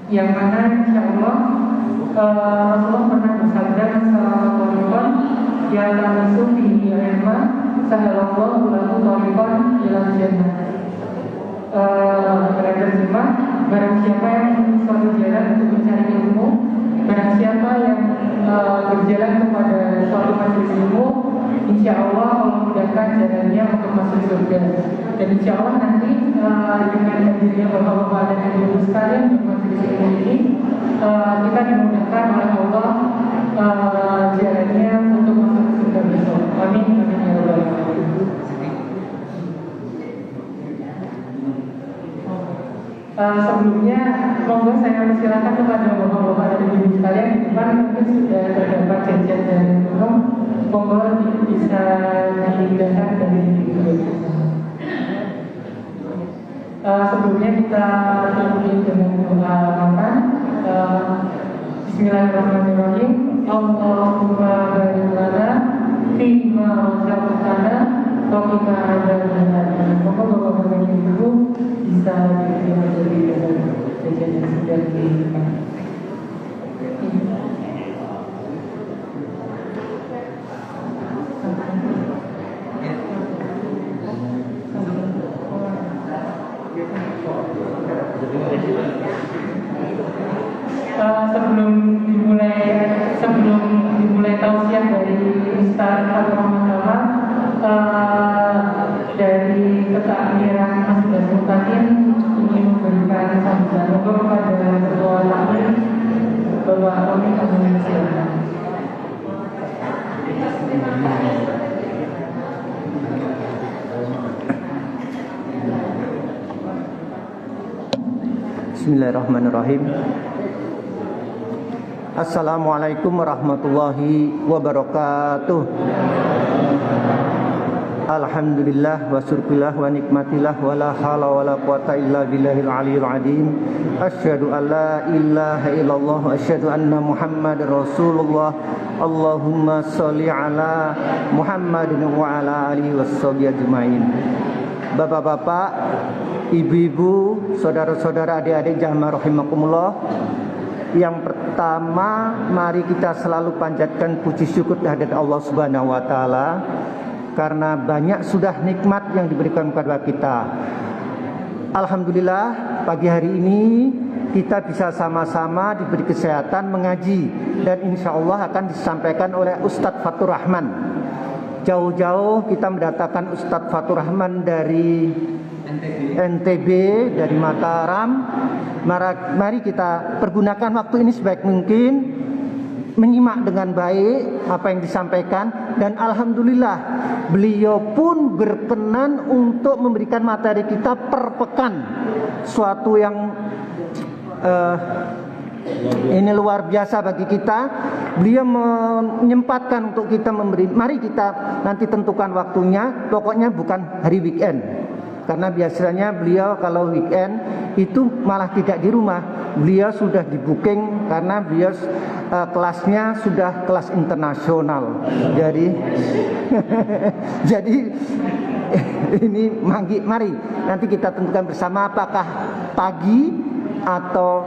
yang mana insya Allah Rasulullah pernah bersabda sallallahu alaihi ya langsung di ilma sahalallahu lahu tariqan ila jannah. Berterjemah, barang siapa yang suatu jalan untuk mencari ilmu, barang siapa yang berjalan kepada suatu majelis ilmu, insya Allah mudahkan jalannya untuk masuk surga. Dan insya Allah nanti dengan hadirnya bapak-bapak dan ibu-ibu sekalian di majelis ilmu ini, kita dimudahkan oleh Allah jalannya untuk masuk surga besok. Amin. Amin ya rabbal alamin. Sebelumnya, monggo saya persilakan kepada bapak-bapak dan ibu sekalian di depan, mungkin sudah terdapat jajan dan minum, monggo bisa dihidangkan dari dulu. Sebelumnya kita tutup dengan doa makan. Bismillahirrahmanirrahim. Allahumma barik lana fima razaqtana wa qina adzabannar. Monggo bapak-bapak dan ibu bisa diterima dari jajan yang sudah diberikan. Sebelum dimulai tausiah dari Ustaz Al-Muhammad dari ketakmiran Masjid Al-Mutakin ingin memberikan sambutan kepada ketua takmir Bapak Romi Indonesia. Bismillahirrahmanirrahim. Assalamualaikum warahmatullahi wabarakatuh. Alhamdulillah wa syukurillah wa nikmatillah wa la hawla wa la quwata illa billahil aliyil azim. Asyhadu an la ilaha illallah wa asyhadu anna Muhammadar Rasulullah. Allahumma sholli ala Muhammadin wa ala alihi washabihi ajmain. Bapak-bapak, ibu-ibu, saudara-saudara, adik-adik jamaah rahimakumullah. Yang pertama, mari kita selalu panjatkan puji syukur kehadirat Allah Subhanahu wa taala karena banyak sudah nikmat yang diberikan kepada kita. Alhamdulillah, pagi hari ini kita bisa sama-sama diberi kesehatan mengaji dan insya Allah akan disampaikan oleh Ustadz Fatur Rahman. Jauh-jauh kita mendatangkan Ustadz Fatur Rahman dari NTB, dari Mataram. Mari kita pergunakan waktu ini sebaik mungkin, menyimak dengan baik apa yang disampaikan, dan alhamdulillah beliau pun berkenan untuk memberikan materi kita per pekan, suatu yang ini luar biasa bagi kita. Beliau menyempatkan untuk kita memberi. Mari kita nanti tentukan waktunya, pokoknya bukan hari weekend, karena biasanya beliau kalau weekend itu malah tidak di rumah. Beliau sudah di booking karena beliau kelasnya sudah kelas internasional. Jadi ini mari nanti kita tentukan bersama apakah pagi atau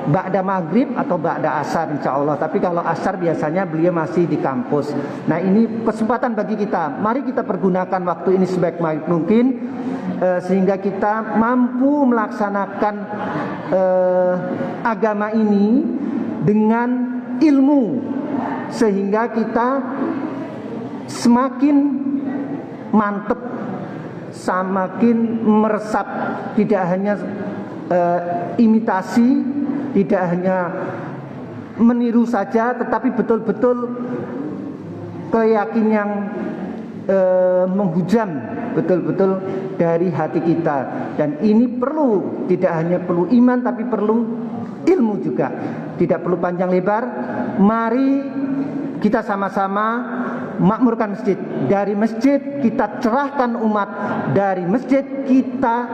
ba'da maghrib atau ba'da asar insya Allah. Tapi kalau asar biasanya beliau masih di kampus. Nah, ini kesempatan bagi kita. Mari kita pergunakan waktu ini sebaik mungkin sehingga kita mampu melaksanakan agama ini dengan ilmu, sehingga kita semakin mantep, semakin meresap, tidak hanya imitasi, tidak hanya meniru saja, tetapi betul-betul keyakinan yang menghujam betul-betul dari hati kita. Dan ini perlu, tidak hanya perlu iman tapi perlu ilmu juga. Tidak perlu panjang lebar. Mari kita sama-sama makmurkan masjid. Dari masjid kita cerahkan umat, dari masjid kita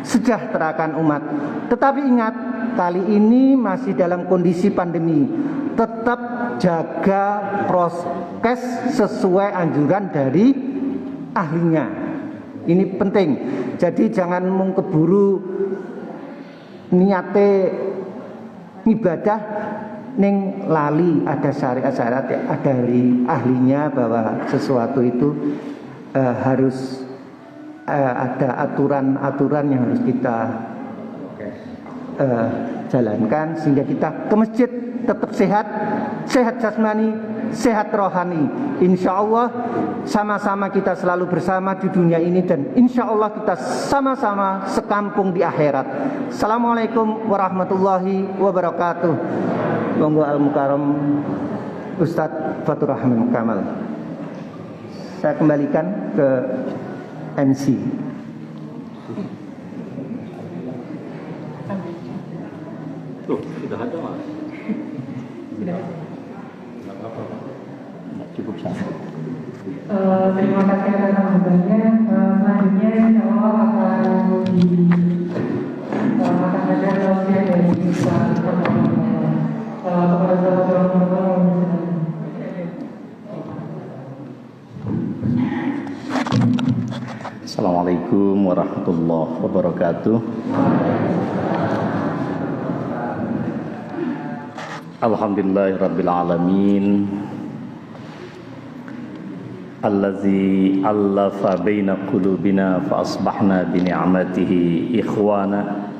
sejahterakan umat. Tetapi ingat, kali ini masih dalam kondisi pandemi. Tetap jaga prokes sesuai anjuran dari ahlinya. Ini penting. Jadi jangan keburu niate ibadah ning lali ada syariat-syariat, ada dari ahlinya bahwa sesuatu itu harus ada aturan-aturan yang harus kita jalankan sehingga kita ke masjid tetap sehat, sehat jasmani, sehat rohani. Insya Allah sama-sama kita selalu bersama di dunia ini dan insya Allah kita sama-sama sekampung di akhirat. Assalamualaikum warahmatullahi wabarakatuh. Monggo al-mukarram Ustadz Fatur Rahman Kamal. Saya kembalikan ke MC. Tuh, sudah ada Mas. Sudah. Cukup satu. Terima kasih atas sambutannya. Selanjutnya insya Allah akan ada tausiah dari Ustaz kepada sahabat-sahabat. Assalamualaikum warahmatullahi wabarakatuh. Alhamdulillahirabbil alamin. Allazi allafa baina qulubina fa asbahna bi ni'matihi ikhwana.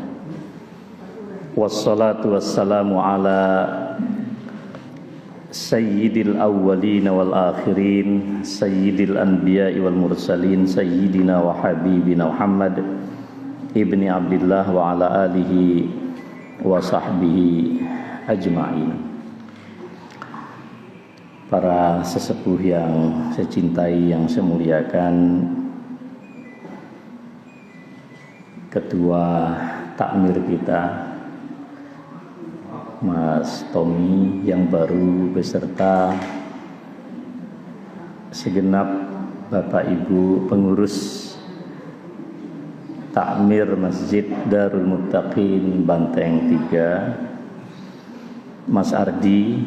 Wassalatu wassalamu ala Sayyidil awwalin wal akhirin, Sayyidil anbiya'i wal mursalin, Sayyidina wa habibina Muhammad ibni Abdillah wa ala alihi wa sahbihi ajma'in. Para sesepuh yang saya cintai, yang saya muliakan, Ketua Takmir kita Mas Tommy yang baru beserta segenap Bapak Ibu pengurus Takmir Masjid Darul Muttaqin Banteng 3, Mas Ardi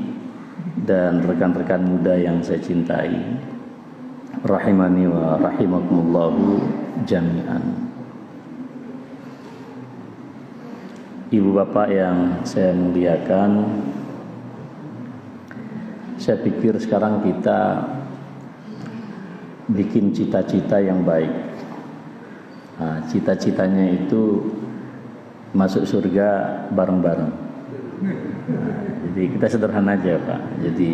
dan rekan-rekan muda yang saya cintai, rahimani wa rahimakumullahu jami'an. Ibu bapak yang saya muliakan, saya pikir sekarang kita bikin cita-cita yang baik. Nah, cita-citanya itu masuk surga bareng-bareng. Jadi kita sederhana aja Pak. Jadi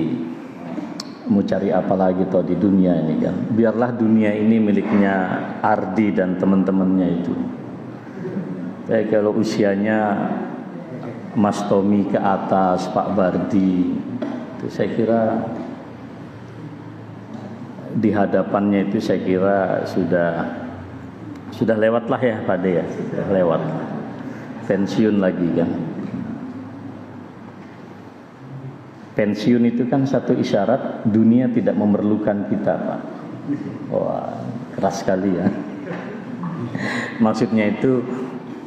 mau cari apa lagi toh di dunia ini kan. Biarlah dunia ini miliknya Ardi dan teman-temannya itu. Kalau usianya Mas Tommy ke atas, Pak Bardi, itu saya kira di hadapannya itu saya kira sudah lewat lah ya Pak De ya, sudah lewat, pensiun lagi kan. Pensiun itu kan satu isyarat dunia tidak memerlukan kita Pak. Wah keras sekali ya. Maksudnya itu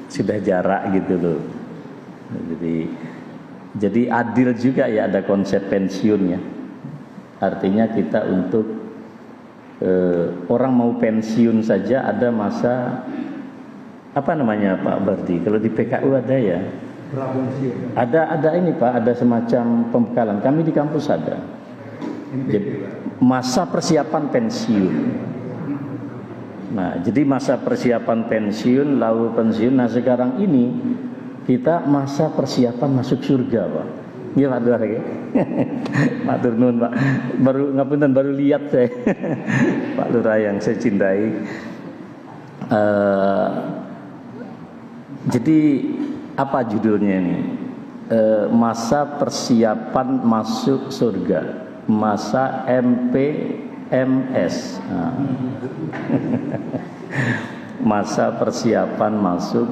sudah jarak gitu loh. Jadi adil juga ya ada konsep pensiun ya. Artinya kita untuk orang mau pensiun saja ada masa apa namanya Pak Bardi? Kalau di PKU ada ya. Ada ini Pak, ada semacam pembekalan. Kami di kampus ada. Jadi, masa persiapan pensiun. Nah, jadi masa persiapan pensiun, lalu pensiun. Nah, sekarang ini kita masa persiapan masuk surga, Pak. Iya, Pak Durah ya. Pak Turnun, Pak. Baru lihat saya. Pak Lurah yang saya cintai. Jadi apa judulnya ini? Masa persiapan masuk surga. Masa MPMS. Nah. Masa persiapan masuk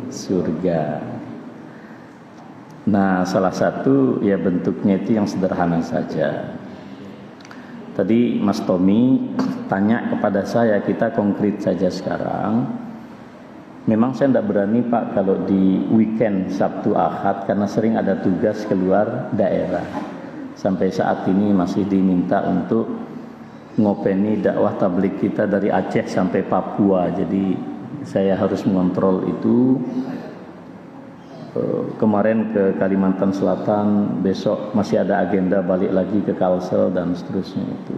surga. Nah, salah satu ya bentuknya itu yang sederhana saja. Tadi Mas Tommy tanya kepada saya, kita konkret saja sekarang. Memang saya tidak berani Pak kalau di weekend Sabtu Ahad karena sering ada tugas keluar daerah. Sampai saat ini masih diminta untuk ngopeni dakwah tabligh kita dari Aceh sampai Papua. Jadi saya harus mengontrol itu. kemarin ke Kalimantan Selatan, besok masih ada agenda balik lagi ke Kalsel dan seterusnya itu.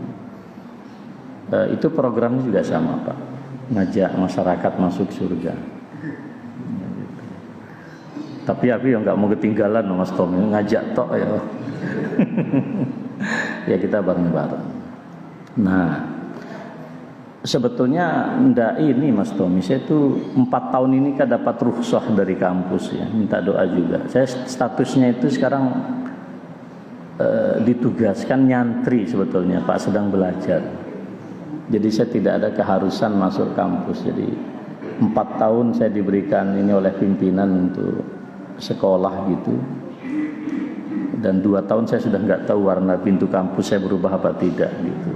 Itu programnya juga sama Pak, ngajak masyarakat masuk surga. Tapi aku yang nggak mau ketinggalan Mas Tommy, ngajak tok ya. Ya kita bareng-bareng. Nah, sebetulnya ndak ini Mas Tommy, saya tuh 4 tahun ini kan dapat rukhsah dari kampus ya, minta doa juga. Saya statusnya itu sekarang ditugaskan nyantri sebetulnya Pak, sedang belajar. Jadi saya tidak ada keharusan masuk kampus. Jadi 4 tahun saya diberikan ini oleh pimpinan untuk sekolah gitu. Dan 2 tahun saya sudah nggak tahu warna pintu kampus saya berubah apa tidak gitu.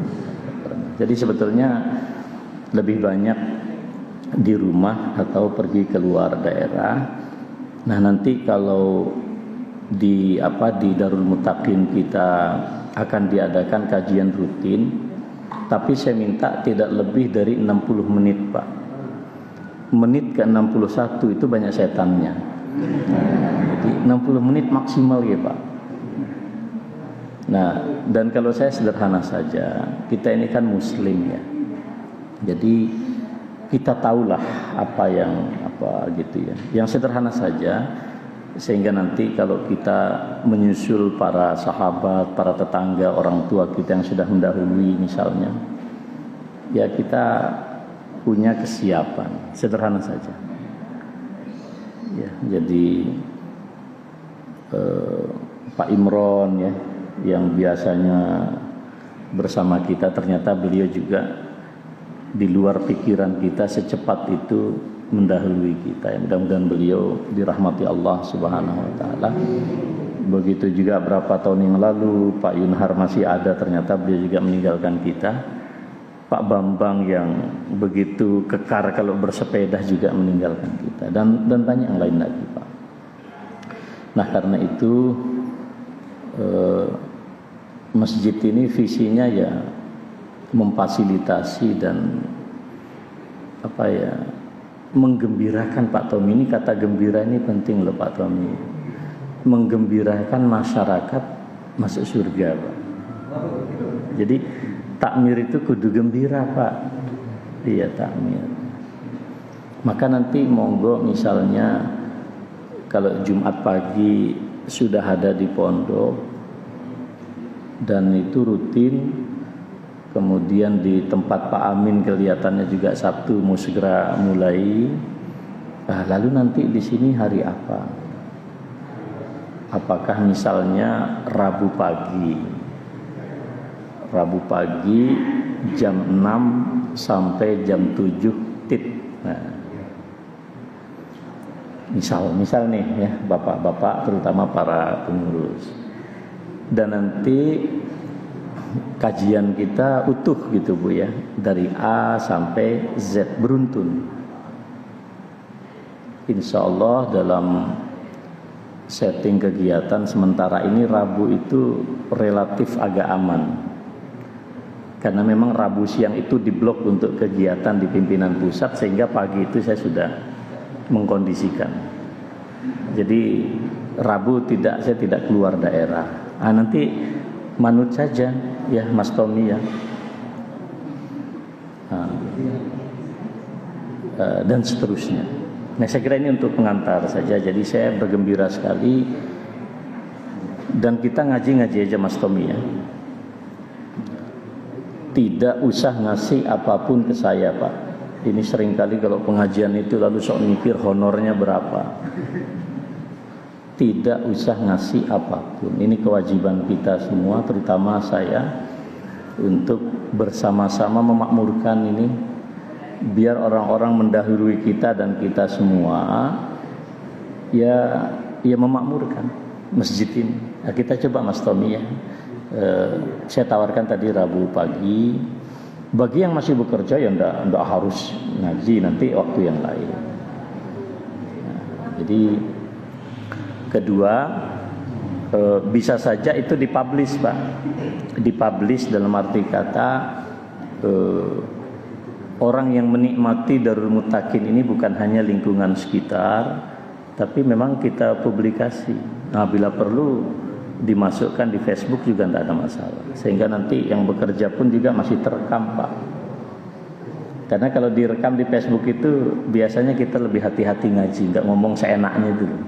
Jadi sebetulnya lebih banyak di rumah atau pergi keluar daerah. Nah nanti kalau di Darul Muttaqin kita akan diadakan kajian rutin, tapi saya minta tidak lebih dari 60 menit Pak. Menit ke 61 itu banyak setannya. Jadi 60 menit maksimal ya Pak. Nah, dan kalau saya sederhana saja, kita ini kan muslim ya. Jadi kita tahulah apa gitu ya. Yang sederhana saja, sehingga nanti kalau kita menyusul para sahabat, para tetangga, orang tua kita yang sudah mendahului misalnya, ya kita punya kesiapan, sederhana saja. Ya, jadi Pak Imron ya, yang biasanya bersama kita, ternyata beliau juga di luar pikiran kita secepat itu mendahului kita. Mudah-mudahan beliau dirahmati Allah Subhanahu wa taala. Begitu juga berapa tahun yang lalu Pak Yunhar masih ada, ternyata beliau juga meninggalkan kita. Pak Bambang yang begitu kekar kalau bersepeda juga meninggalkan kita, dan banyak yang lain lagi Pak. Nah karena itu masjid ini visinya ya memfasilitasi dan menggembirakan Pak Tommy. Ini kata gembira ini penting loh Pak Tommy. Menggembirakan masyarakat masuk surga Pak. Jadi takmir itu kudu gembira Pak. Iya takmir. Maka nanti monggo misalnya kalau Jumat pagi sudah ada di pondok dan itu rutin, kemudian di tempat Pak Amin kelihatannya juga Sabtu mau segera mulai. Nah, lalu nanti di sini hari apa? Apakah misalnya Rabu pagi jam 6 sampai jam 7 tit. Nah, misal nih ya bapak-bapak terutama para pengurus. Dan nanti kajian kita utuh gitu Bu ya, dari A sampai Z beruntun. Insya Allah dalam setting kegiatan sementara ini Rabu itu relatif agak aman, karena memang Rabu siang itu diblok untuk kegiatan di pimpinan pusat, sehingga pagi itu saya sudah mengkondisikan. Jadi Rabu saya tidak keluar daerah. Nanti manut saja ya Mas Tommy ya. Dan seterusnya. Nah saya kira ini untuk pengantar saja. Jadi saya bergembira sekali. Dan kita ngaji aja Mas Tommy ya. Tidak usah ngasih apapun ke saya Pak. Ini seringkali kalau pengajian itu lalu sok mikir honornya berapa. Tidak usah ngasih apapun. Ini kewajiban kita semua, terutama saya, untuk bersama-sama memakmurkan ini, biar orang-orang mendahului kita dan kita semua ya memakmurkan masjid ini. Nah, kita coba Mas Tommy ya. Saya tawarkan tadi Rabu pagi. Bagi yang masih bekerja ya enggak harus ngaji, nanti waktu yang lain. Nah, jadi kedua, bisa saja itu dipublish Pak. Dipublish dalam arti kata orang yang menikmati Darul Muttaqin ini bukan hanya lingkungan sekitar, Tapi memang kita publikasi. Nah, bila perlu dimasukkan di Facebook juga tidak ada masalah. Sehingga nanti yang bekerja pun juga masih terekam, Pak. Karena kalau direkam di Facebook itu biasanya kita lebih hati-hati ngaji, nggak ngomong seenaknya dulu.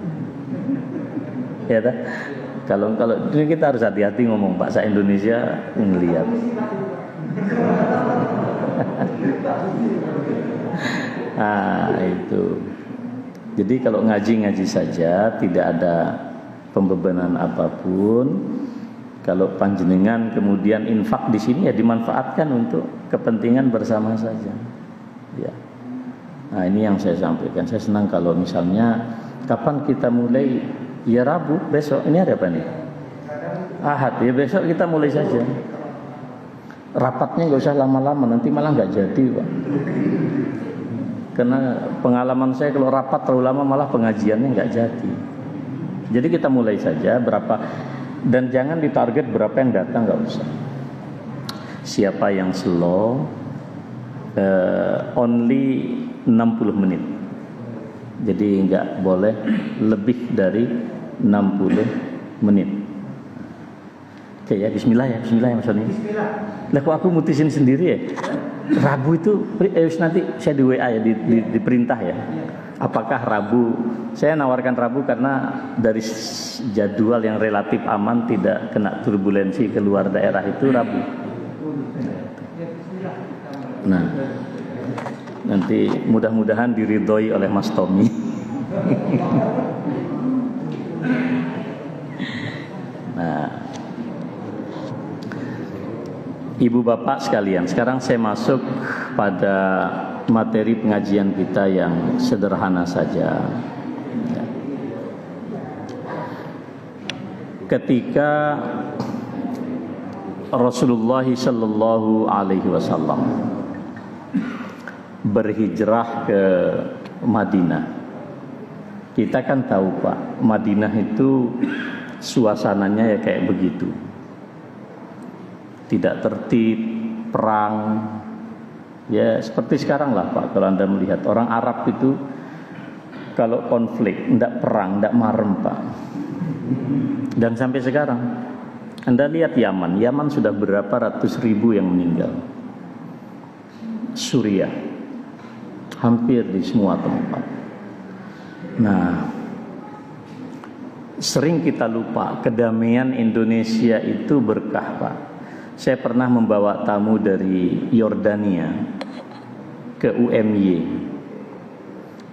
Ya tak? Kalau ini kita harus hati-hati ngomong, Pak. Se-Indonesia ngelihat. Nah, itu. Jadi kalau ngaji saja, tidak ada pembebanan apapun. Kalau panjenengan kemudian infak di sini ya dimanfaatkan untuk kepentingan bersama saja. Ya. Nah, ini yang saya sampaikan. Saya senang kalau misalnya kapan kita mulai, ya Rabu besok. Ini hari apa nih? Ahad. Ya besok kita mulai saja. Rapatnya nggak usah lama-lama, nanti malah nggak jadi, Pak. Karena pengalaman saya kalau rapat terlalu lama malah pengajiannya nggak jadi. Jadi kita mulai saja berapa, dan jangan ditarget berapa yang datang, nggak usah. Siapa yang slow, only 60 menit. Jadi nggak boleh lebih dari 60 menit. Oke ya, Bismillah ya maksudnya. Lah kok aku mutusin sendiri ya? Rabu itu nanti saya di WA ya, diperintah ya. Apakah Rabu? Saya nawarkan Rabu karena dari jadwal yang relatif aman, tidak kena turbulensi keluar daerah, itu Rabu. Nah, nanti mudah-mudahan diridhoi oleh Mas Tommy. Nah, Ibu bapak sekalian, sekarang saya masuk pada materi pengajian kita yang sederhana saja. Ketika Rasulullah sallallahu alaihi wasallam berhijrah ke Madinah, kita kan tahu Pak, Madinah itu suasananya ya kayak begitu. Tidak tertib, perang, ya seperti sekarang lah Pak. Kalau Anda melihat orang Arab itu kalau konflik, tidak perang, tidak marem Pak. Dan sampai sekarang Anda lihat Yaman sudah berapa ratus ribu yang meninggal. Suriah, hampir di semua tempat. Nah, sering kita lupa kedamaian Indonesia itu berkah Pak. Saya pernah membawa tamu dari Yordania ke UMY.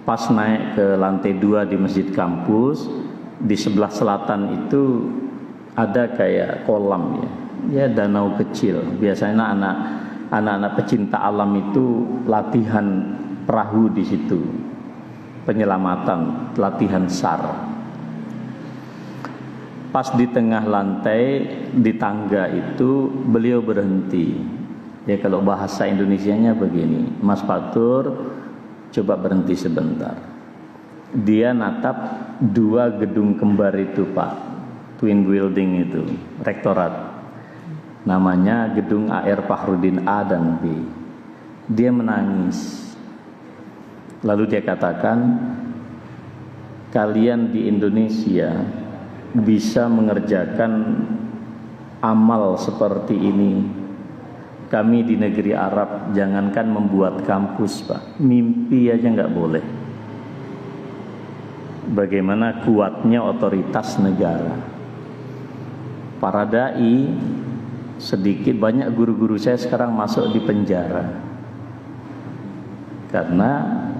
Pas naik ke lantai 2 di masjid kampus, di sebelah selatan itu ada kayak kolam ya danau kecil. Biasanya anak-anak pecinta alam itu latihan perahu di situ, penyelamatan, latihan SAR. Pas di tengah lantai, di tangga itu beliau berhenti. Ya kalau bahasa Indonesianya begini, Mas Fatur coba berhenti sebentar. Dia natap 2 gedung kembar itu Pak, twin building itu, rektorat. Namanya gedung AR Fahrudin A dan B. Dia menangis. Lalu dia katakan, kalian di Indonesia bisa mengerjakan amal seperti ini. Kami di negeri Arab jangankan membuat kampus Pak, mimpi aja nggak boleh. Bagaimana kuatnya otoritas negara. Para dai, sedikit banyak guru-guru saya sekarang masuk di penjara karena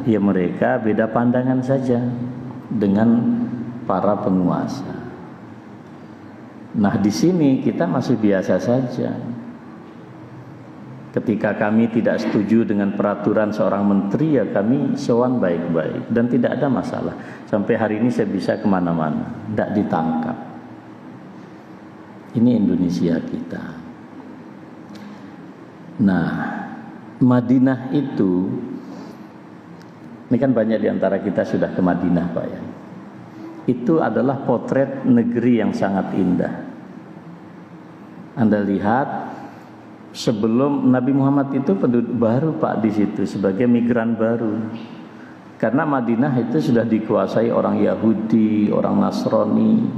ya mereka beda pandangan saja dengan para penguasa. Nah di sini kita masih biasa saja. Ketika kami tidak setuju dengan peraturan seorang menteri, ya kami sowan baik-baik dan tidak ada masalah. Sampai hari ini saya bisa kemana-mana, tidak ditangkap. Ini Indonesia kita. Nah, Madinah itu, ini kan banyak diantara kita sudah ke Madinah Pak ya. Itu adalah potret negeri yang sangat indah. Anda lihat sebelum Nabi Muhammad itu penduduk baru Pak di situ sebagai migran baru. Karena Madinah itu sudah dikuasai orang Yahudi, orang Nasrani,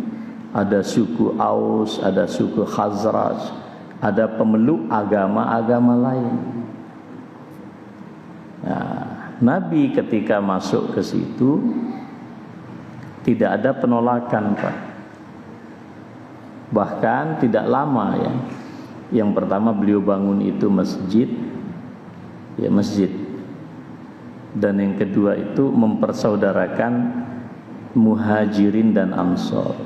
ada suku Aus, ada suku Khazraj, ada pemeluk agama-agama lain. Nah, Nabi ketika masuk ke situ tidak ada penolakan, Pak. Bahkan tidak lama ya. Yang pertama beliau bangun itu masjid. Ya, masjid. Dan yang kedua itu mempersaudarakan Muhajirin dan Ansor.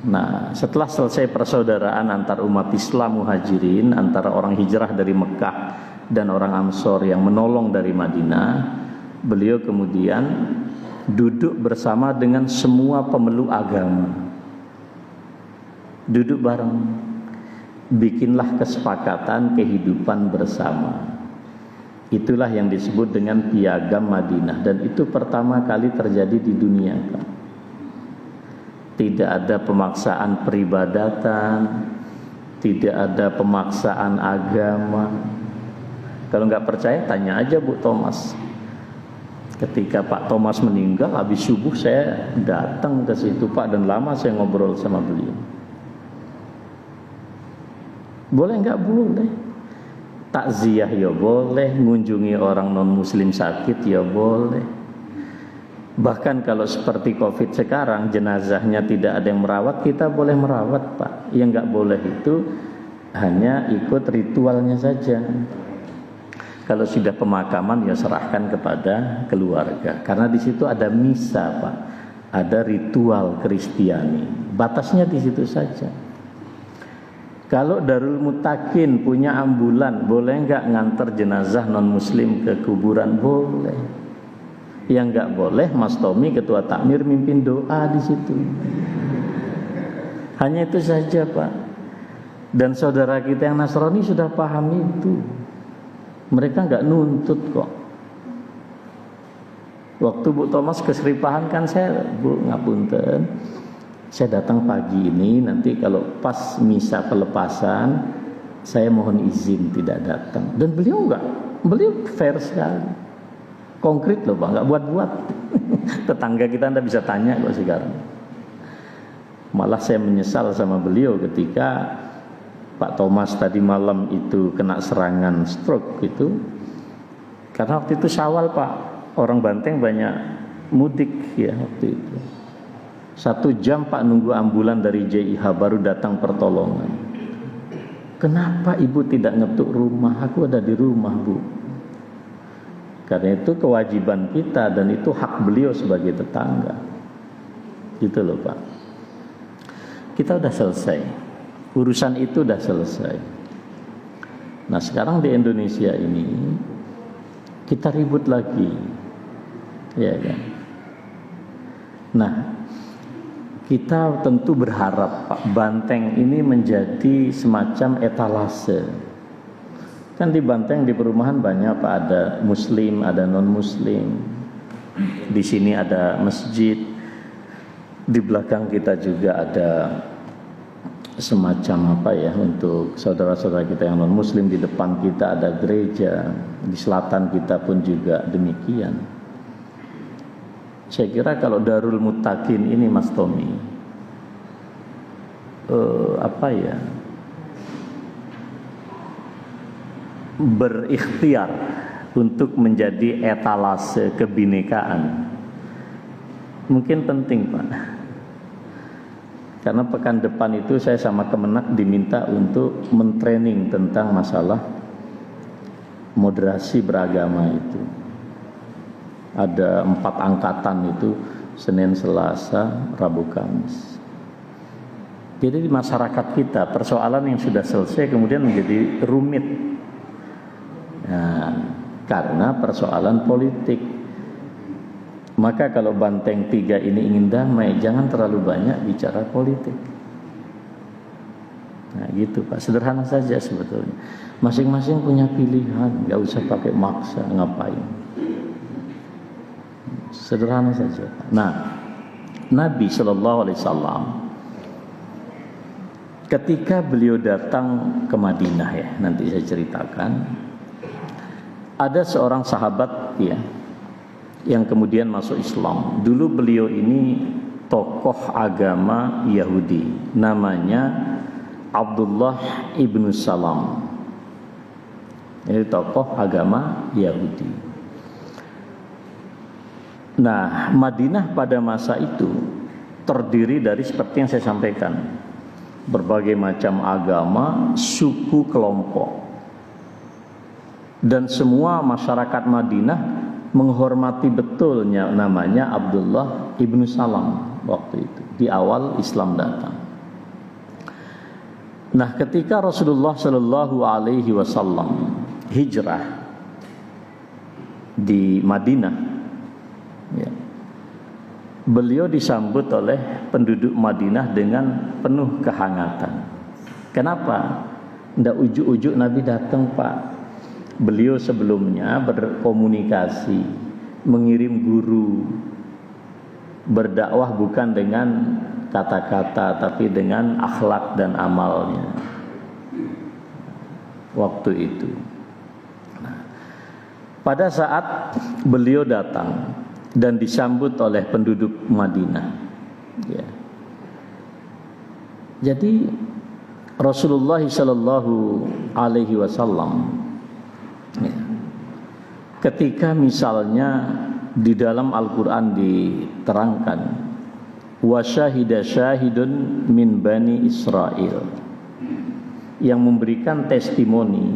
Nah, setelah selesai persaudaraan antar umat Islam Muhajirin, antara orang hijrah dari Mekah dan orang Ansor yang menolong dari Madinah, beliau kemudian duduk bersama dengan semua pemeluk agama. Duduk bareng, bikinlah kesepakatan kehidupan bersama. Itulah yang disebut dengan Piagam Madinah, dan itu pertama kali terjadi di dunia, Pak. Tidak ada pemaksaan peribadatan, tidak ada pemaksaan agama. Kalau nggak percaya tanya aja Bu Thomas. Ketika Pak Thomas meninggal, habis subuh saya datang ke situ, Pak, dan lama saya ngobrol sama beliau. Boleh nggak? Boleh. Takziah ya boleh, ngunjungi orang non muslim sakit ya boleh. Bahkan kalau seperti COVID sekarang, jenazahnya tidak ada yang merawat, kita boleh merawat, Pak. Yang nggak boleh itu hanya ikut ritualnya saja. Kalau sudah pemakaman ya serahkan kepada keluarga, karena di situ ada misa, Pak. Ada ritual Kristiani. Batasnya di situ saja. Kalau Darul Mutakin punya ambulan, boleh nggak ngantar jenazah non muslim ke kuburan? Boleh. Yang nggak boleh, Mas Tommy ketua takmir mimpin doa di situ. Hanya itu saja, Pak. Dan saudara kita yang Nasrani sudah paham itu. Mereka nggak nuntut kok. Waktu Bu Thomas ke Seripahan kan saya, Bu ngapunten, saya datang pagi ini, nanti kalau pas misa pelepasan saya mohon izin tidak datang. Dan beliau enggak, beliau fair sekali, konkret loh Pak, enggak buat-buat. Tetangga kita Anda bisa tanya kok sekarang. Malah saya menyesal sama beliau ketika Pak Thomas tadi malam itu kena serangan stroke itu, karena waktu itu Syawal, Pak, orang Banteng banyak mudik ya waktu itu. 1 jam Pak nunggu ambulan dari JIH baru datang pertolongan. Kenapa ibu tidak ngetuk rumah? Aku ada di rumah, Bu. Karena itu kewajiban kita dan itu hak beliau sebagai tetangga. Gitu loh, Pak. Kita udah selesai. Urusan itu udah selesai. Nah, sekarang di Indonesia ini kita ribut lagi. Ya kan? Nah, kita tentu berharap Pak Banteng ini menjadi semacam etalase. Kan di Banteng di perumahan banyak Pak, ada muslim, ada non muslim. Di sini ada masjid. Di belakang kita juga ada semacam apa ya, untuk saudara-saudara kita yang non muslim. Di depan kita ada gereja. Di selatan kita pun juga demikian. Saya kira kalau Darul Mutakin ini Mas Tommy berikhtiar untuk menjadi etalase kebinekaan, mungkin penting, Pak. Karena pekan depan itu saya sama Kemenak diminta untuk mentraining tentang masalah moderasi beragama itu. Ada 4 angkatan itu, Senin, Selasa, Rabu, Kamis. Jadi di masyarakat kita persoalan yang sudah selesai kemudian menjadi rumit. Nah, karena persoalan politik. Maka kalau Banteng 3 ini ingin damai, jangan terlalu banyak bicara politik. Nah gitu Pak, sederhana saja sebetulnya. Masing-masing punya pilihan, gak usah pakai maksa, ngapain. Sederhana saja. Nah, Nabi SAW ketika beliau datang ke Madinah ya, nanti saya ceritakan, ada seorang sahabat ya, yang kemudian masuk Islam. Dulu beliau ini tokoh agama Yahudi, namanya Abdullah ibnu Salam. Ini tokoh agama Yahudi. Nah, Madinah pada masa itu terdiri dari seperti yang saya sampaikan, berbagai macam agama, suku, kelompok. Dan semua masyarakat Madinah menghormati betulnya namanya Abdullah ibnu Salam waktu itu, di awal Islam datang. Nah, ketika Rasulullah Shallallahu Alaihi Wasallam hijrah di Madinah, ya, beliau disambut oleh penduduk Madinah dengan penuh kehangatan. Kenapa? Ndak ujuk-ujuk Nabi datang, Pak. Beliau sebelumnya berkomunikasi, mengirim guru, berdakwah bukan dengan kata-kata tapi dengan akhlak dan amalnya waktu itu. Nah, pada saat beliau datang dan disambut oleh penduduk Madinah, ya, jadi Rasulullah Shallallahu Alaihi Wasallam, ya, ketika misalnya di dalam Al-Quran diterangkan wa syahida syahidun min bani Israel, yang memberikan testimoni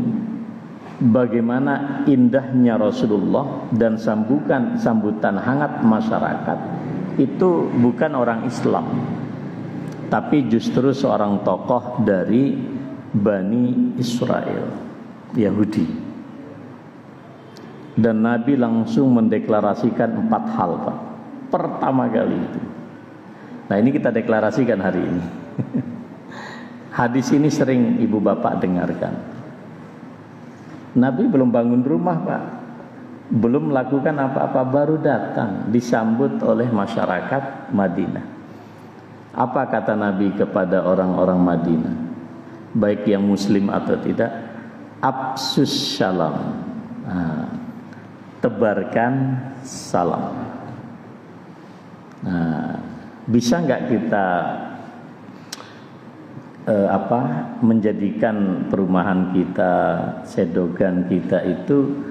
bagaimana indahnya Rasulullah dan sambutan hangat masyarakat, itu bukan orang Islam tapi justru seorang tokoh dari Bani Israel, Yahudi. Dan Nabi langsung mendeklarasikan 4 hal, Pak. Pertama kali itu. Nah, ini kita deklarasikan hari ini. Hadis ini sering ibu bapak dengarkan. Nabi belum bangun rumah, Pak. Belum melakukan apa-apa, baru datang disambut oleh masyarakat Madinah. Apa kata Nabi kepada orang-orang Madinah, baik yang muslim atau tidak? Absus syalam. Nah, tebarkan salam. Nah, bisa nggak kita menjadikan perumahan kita, sedogan kita itu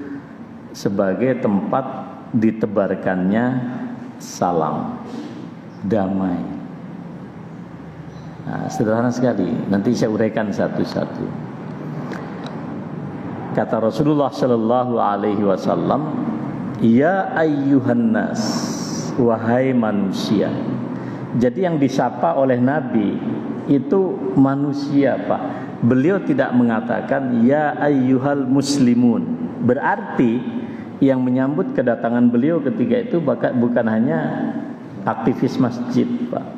sebagai tempat ditebarkannya salam damai? Nah, sederhana sekali. Nanti saya uraikan satu-satu. Kata Rasulullah Shallallahu Alaihi Wasallam, ya ayyuhan nas, wahai manusia. Jadi yang disapa oleh Nabi itu manusia, Pak. Beliau tidak mengatakan ya ayyuhal muslimun. Berarti yang menyambut kedatangan beliau ketika itu bukan hanya aktivis masjid, Pak.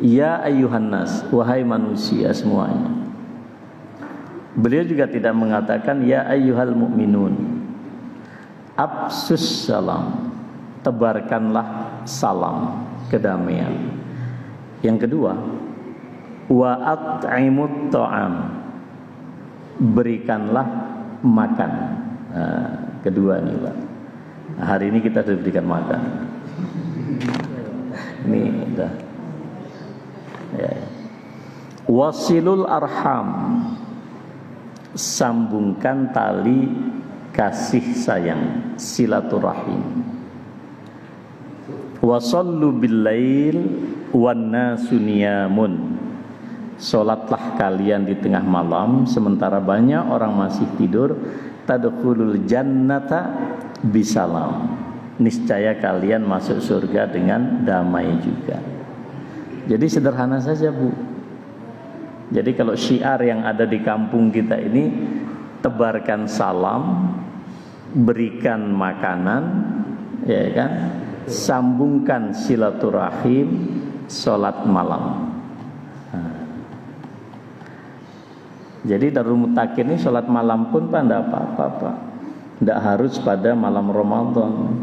Ya ayyuhan nas, wahai manusia semuanya. Beliau juga tidak mengatakan ya ayyuhal mu'minun. Absus salam, tebarkanlah salam kedamaian. Yang kedua, wa at'imut ta'am, berikanlah makan. Nah, kedua nih, Pak. Nah, hari ini kita sudah berikan makan. Ini udah. Ya. Wasilul arham, sambungkan tali kasih sayang, silaturahim. Wasallu billail wan nasu niyamun, salatlah kalian di tengah malam sementara banyak orang masih tidur. Tadkhulul jannata bisalam, niscaya kalian masuk surga dengan damai juga. Jadi sederhana saja, Bu. Jadi kalau syiar yang ada di kampung kita ini, tebarkan salam, berikan makanan, ya kan, sambungkan silaturahim, sholat malam. Nah. Jadi Darul Mutakin ini sholat malam pun Pak, tidak apa-apa, Pak. Tidak harus pada malam Ramadan.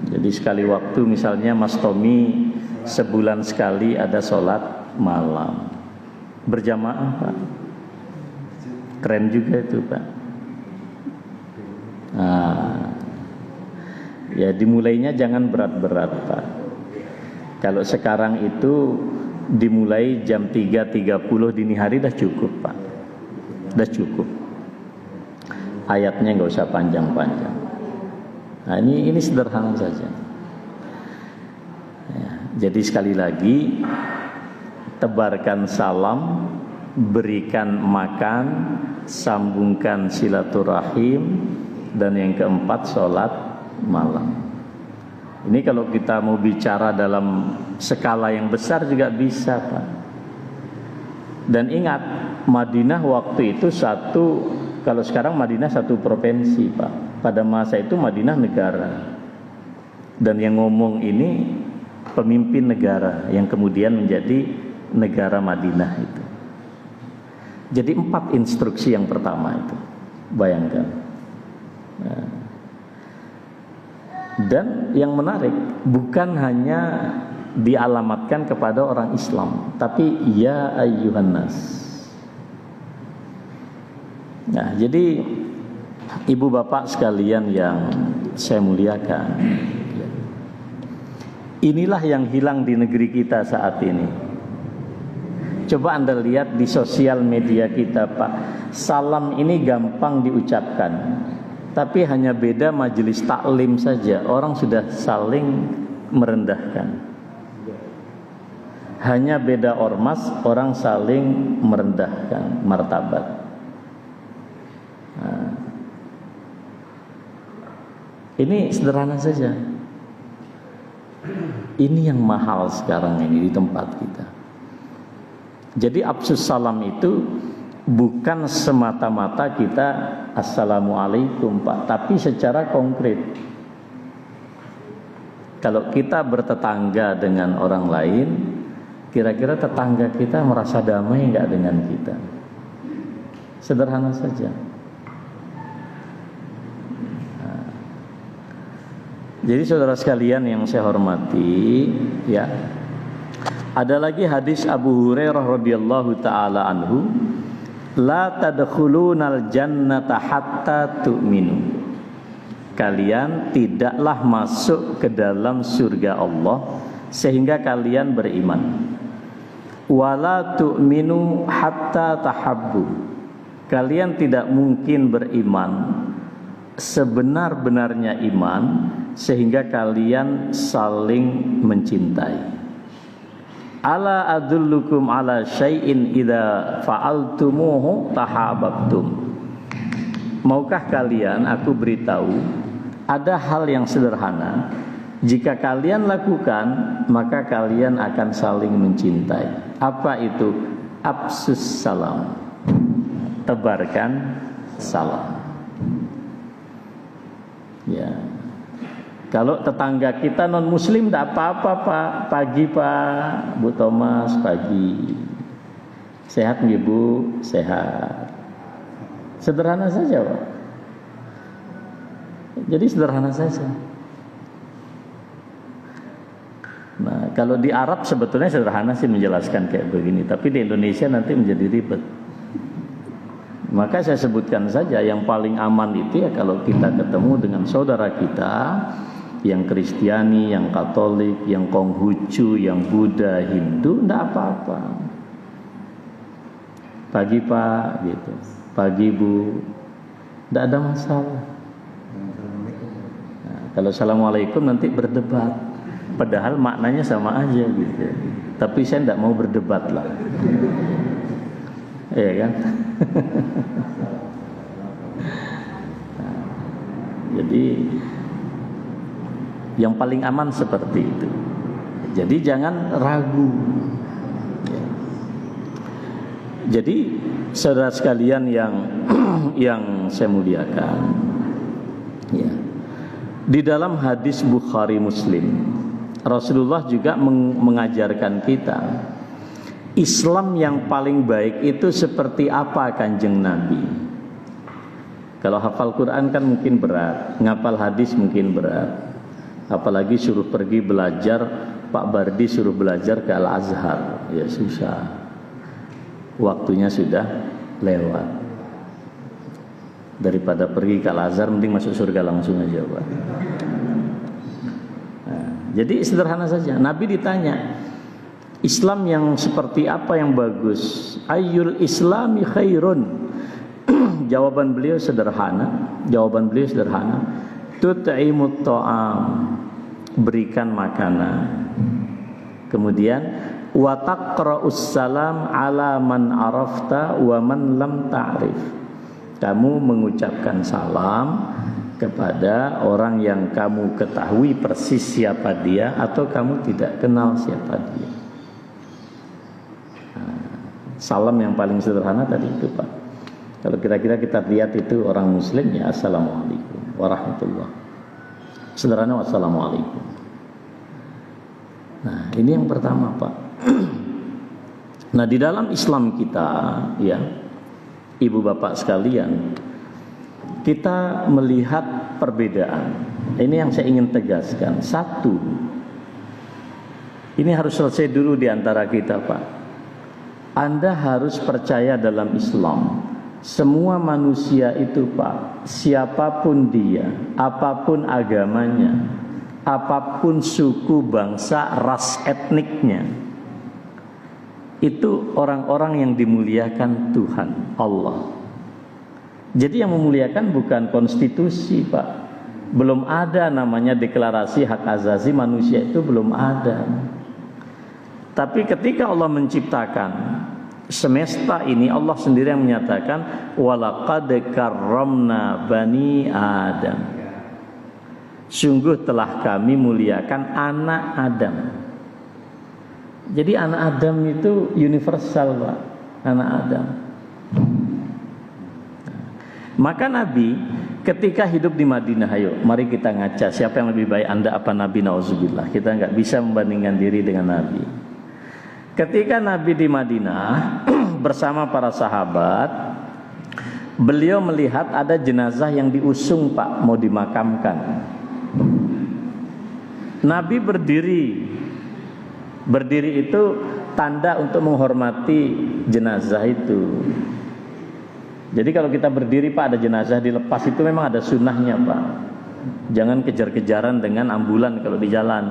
Jadi sekali waktu misalnya Mas Tommy sebulan sekali ada sholat malam berjamaah, Pak. Keren juga itu, Pak. Nah, Ya dimulainya jangan berat-berat Pak. Kalau sekarang itu dimulai jam 3.30 dini hari dah cukup Pak. Dah cukup. Ayatnya nggak usah panjang-panjang. Nah ini sederhana saja. Ya, jadi sekali lagi, tebarkan salam, berikan makan, sambungkan silaturahim, dan yang keempat sholat malam. Ini kalau kita mau bicara dalam skala yang besar juga bisa Pak. Dan ingat, Madinah waktu itu kalau sekarang Madinah satu provinsi Pak. Pada masa itu Madinah negara. Dan yang ngomong ini pemimpin negara yang kemudian menjadi negara Madinah itu. Jadi 4 instruksi yang pertama itu. Bayangkan. Nah. Dan yang menarik, bukan hanya dialamatkan kepada orang Islam, tapi ya ayyuhan nas. Nah, jadi ibu bapak sekalian yang saya muliakan, inilah yang hilang di negeri kita saat ini. Coba Anda lihat di sosial media kita Pak, salam ini gampang diucapkan, tapi hanya beda majelis taklim saja, orang sudah saling merendahkan. Hanya beda ormas, orang saling merendahkan martabat. Nah, ini sederhana saja. Ini yang mahal sekarang ini di tempat kita. Jadi absus salam itu bukan semata-mata kita assalamualaikum Pak, tapi secara konkret. Kalau kita bertetangga dengan orang lain, kira-kira tetangga kita merasa damai enggak dengan kita? Sederhana saja. Nah, jadi saudara sekalian yang saya hormati, ya. Ada lagi hadis Abu Hurairah radhiyallahu taala anhu, la tadkhulunal jannata hatta tu'minu. Kalian tidaklah masuk ke dalam surga Allah sehingga kalian beriman. Wala tu'minu hatta tahabbu. Kalian tidak mungkin beriman sebenar-benarnya iman sehingga kalian saling mencintai. Ala adullukum ala syai'in idza fa'altumuhu tahabbtum. Maukah kalian aku beritahu ada hal yang sederhana, jika kalian lakukan maka kalian akan saling mencintai. Apa itu? Absus salam. Tebarkan salam. Ya. Kalau tetangga kita non muslim tidak apa-apa Pak. Pagi Pak, Bu Thomas, pagi. Sehat nggih Bu? Sehat. Sederhana saja Pak. Jadi sederhana saja. Nah, kalau di Arab sebetulnya sederhana sih menjelaskan kayak begini, tapi di Indonesia nanti menjadi ribet. Maka saya sebutkan saja yang paling aman itu ya kalau kita ketemu dengan saudara kita yang Kristiani, yang Katolik, yang Konghucu, yang Buddha, Hindu, tidak apa-apa. Pagi Pak, gitu. Pagi Bu, tidak ada masalah. Nah, kalau assalamualaikum nanti berdebat, padahal maknanya sama aja gitu. Tapi saya tidak mau berdebat lah. Iya kan? Nah, jadi yang paling aman seperti itu. Jadi jangan ragu. Jadi saudara sekalian yang saya muliakan, ya. Di dalam hadis Bukhari Muslim, Rasulullah juga mengajarkan kita Islam yang paling baik itu seperti apa Kanjeng Nabi. Kalau hafal Quran kan mungkin berat, ngapal hadis mungkin berat. Apalagi suruh pergi belajar, Pak Bardi suruh belajar ke Al-Azhar, ya susah. Waktunya sudah lewat. Daripada pergi ke Al-Azhar mending masuk surga langsung aja Pak. Jadi sederhana saja. Nabi ditanya, Islam yang seperti apa yang bagus? Ayyul Islami khairun. Jawaban beliau sederhana. Tut'imut ta'am, berikan makanan. Kemudian wa taqra'us salam ala man arafta wa man lam ta'rif. Kamu mengucapkan salam kepada orang yang kamu ketahui persis siapa dia atau kamu tidak kenal siapa dia. Salam yang paling sederhana tadi itu, Pak. Kalau kira-kira kita lihat itu orang muslim, ya assalamualaikum warahmatullah. Sederhana, wassalamualaikum. Nah, ini yang pertama, Pak. Nah, di dalam Islam kita, ya, ibu bapak sekalian, kita melihat perbedaan. Ini yang saya ingin tegaskan. Satu, ini harus selesai dulu di antara kita, Pak. Anda harus percaya dalam Islam. Semua manusia itu, Pak, siapapun dia, apapun agamanya, apapun suku, bangsa, ras, etniknya, itu orang-orang yang dimuliakan Tuhan, Allah. Jadi yang memuliakan bukan konstitusi, Pak. Belum ada namanya deklarasi hak asasi manusia, itu belum ada. Tapi ketika Allah menciptakan semesta ini, Allah sendiri yang menyatakan walaqad karramna bani Adam. Sungguh telah kami muliakan anak Adam. Jadi anak Adam itu universal, Pak. Anak Adam. Maka Nabi ketika hidup di Madinah, ayo mari kita ngaca siapa yang lebih baik, Anda apa Nabi? Nauzubillah. Kita nggak bisa membandingkan diri dengan Nabi. Ketika Nabi di Madinah bersama para sahabat, beliau melihat ada jenazah yang diusung, Pak, mau dimakamkan. Nabi berdiri. Berdiri itu tanda untuk menghormati jenazah itu. Jadi kalau kita berdiri, Pak, ada jenazah dilepas, itu memang ada sunnahnya, Pak. Jangan kejar-kejaran dengan ambulan kalau di jalan.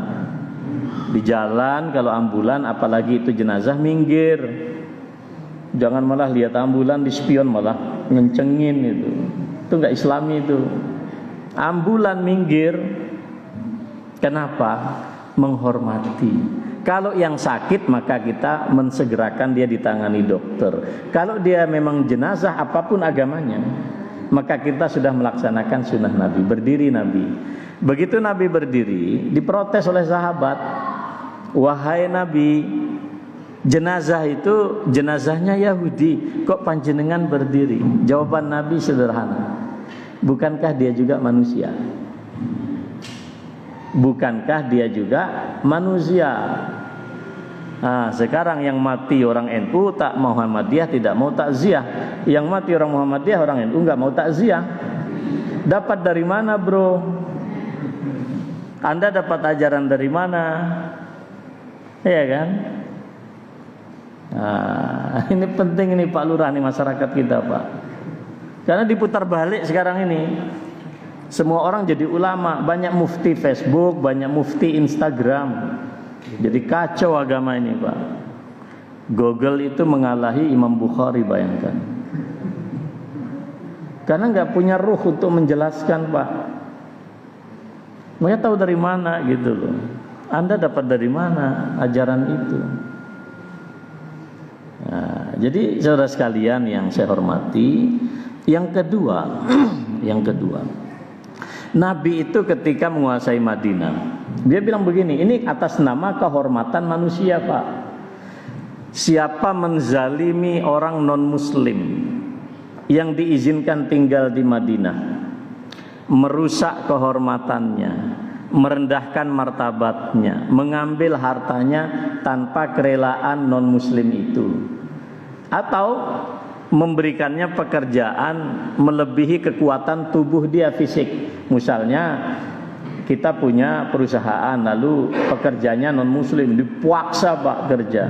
Di jalan kalau ambulan, apalagi itu jenazah, minggir. Jangan malah lihat ambulan, dispion malah ngencengin itu. Itu enggak Islami itu. Ambulan minggir. Kenapa? Menghormati. Kalau yang sakit maka kita mensegerakan dia ditangani dokter. Kalau dia memang jenazah apapun agamanya, maka kita sudah melaksanakan sunnah Nabi. Berdiri Nabi. Begitu Nabi berdiri, diprotes oleh sahabat. Wahai Nabi, jenazah itu jenazahnya Yahudi, kok panjenengan berdiri? Jawaban Nabi sederhana. Bukankah dia juga manusia? Bukankah dia juga manusia? Nah, sekarang yang mati orang NU tak Muhammadiyah tidak mau takziah. Yang mati orang Muhammadiyah orang NU enggak mau takziah. Dapat dari mana, bro? Anda dapat ajaran dari mana? Iya kan? Nah, ini penting ini Pak Lurah nih, masyarakat kita, Pak. Karena diputar balik sekarang ini. Semua orang jadi ulama, banyak mufti Facebook, banyak mufti Instagram. Jadi kacau agama ini, Pak. Google itu mengalahi Imam Bukhari, bayangkan. Karena nggak punya ruh untuk menjelaskan, Pak. Mereka tahu dari mana gitu loh. Anda dapat dari mana ajaran itu? Nah, jadi saudara sekalian yang saya hormati, yang kedua, Nabi itu ketika menguasai Madinah, dia bilang begini, ini atas nama kehormatan manusia, Pak. Siapa menzalimi orang non-muslim yang diizinkan tinggal di Madinah, merusak kehormatannya, merendahkan martabatnya, mengambil hartanya tanpa kerelaan non-muslim itu, atau memberikannya pekerjaan melebihi kekuatan tubuh dia fisik. Misalnya kita punya perusahaan, lalu pekerjanya non-muslim, dipaksa, Pak, kerja.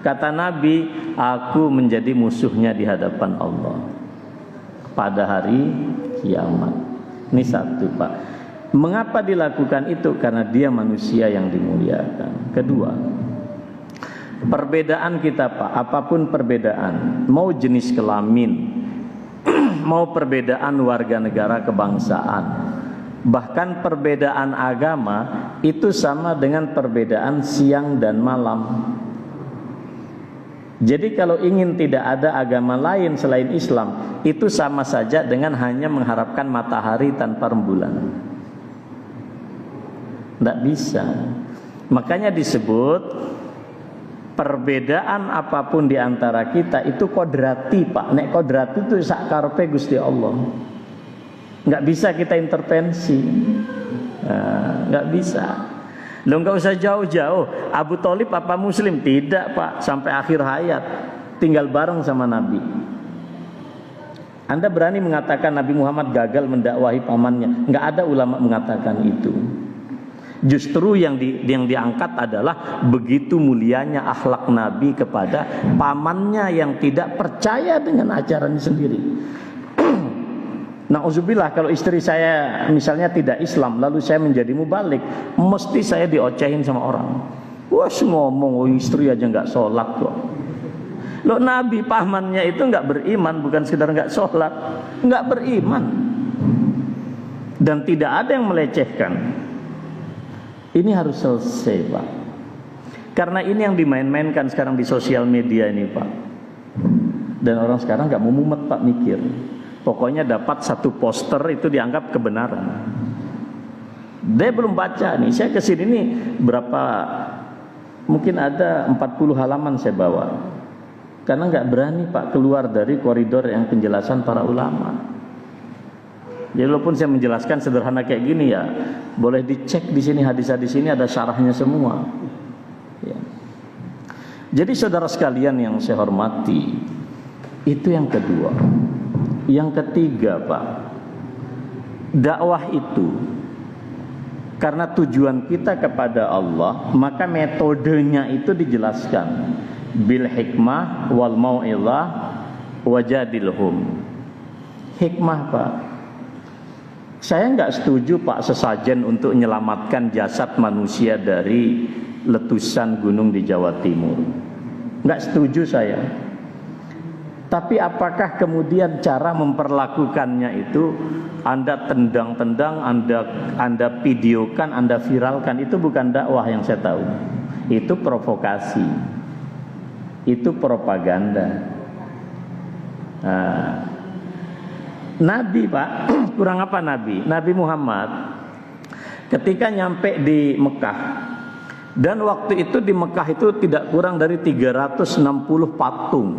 Kata Nabi, aku menjadi musuhnya di hadapan Allah pada hari kiamat. Ini satu, Pak. Mengapa dilakukan itu? Karena dia manusia yang dimuliakan. Kedua, perbedaan kita Pak, apapun perbedaan, mau jenis kelamin, mau perbedaan warga negara kebangsaan, bahkan perbedaan agama, itu sama dengan perbedaan siang dan malam. Jadi kalau ingin tidak ada agama lain selain Islam, itu sama saja dengan hanya mengharapkan matahari tanpa rembulan. Tidak bisa. Makanya disebut perbedaan apapun di antara kita itu kodrati Pak. Nek kodrati itu sak karepe Gusti Allah. Nggak bisa kita intervensi. Nggak bisa. Lo nggak usah jauh-jauh. Abu Thalib apa Muslim? Tidak Pak. Sampai akhir hayat tinggal bareng sama Nabi. Anda berani mengatakan Nabi Muhammad gagal mendakwahi pamannya? Nggak ada ulama mengatakan itu. Justru yang diangkat adalah begitu mulianya akhlak Nabi kepada pamannya yang tidak percaya dengan ajarannya sendiri. Nauzubillah, kalau istri saya misalnya tidak Islam, lalu saya menjadi mubalik, mesti saya diocehin sama orang. Wah, ngomong istri aja nggak sholat kok. Loh, Nabi pamannya itu nggak beriman, bukan sekedar nggak sholat, nggak beriman, dan tidak ada yang melecehkan. Ini harus selesai Pak. Karena ini yang dimain-mainkan sekarang di sosial media ini Pak. Dan orang sekarang gak mau mumet Pak mikir. Pokoknya dapat satu poster itu dianggap kebenaran. Dia belum baca nih. Saya kesini nih berapa, mungkin ada 40 halaman saya bawa. Karena gak berani Pak keluar dari koridor yang penjelasan para ulama. Jadi walaupun saya menjelaskan sederhana kayak gini ya, boleh dicek di sini hadis-hadis ini ada syarahnya semua. Ya. Jadi saudara sekalian yang saya hormati, itu yang kedua. Yang ketiga Pak, dakwah itu karena tujuan kita kepada Allah, maka metodenya itu dijelaskan bil hikmah wal mau'izah wajadilhum. Hikmah Pak. Saya nggak setuju Pak sesajen untuk menyelamatkan jasad manusia dari letusan gunung di Jawa Timur. Nggak setuju saya. Tapi apakah kemudian cara memperlakukannya itu Anda tendang-tendang, Anda videokan, Anda viralkan, itu bukan dakwah yang saya tahu. Itu provokasi. Itu propaganda. Nabi Pak, kurang apa Nabi? Nabi Muhammad ketika nyampe di Mekah, dan waktu itu di Mekah itu tidak kurang dari 360 patung.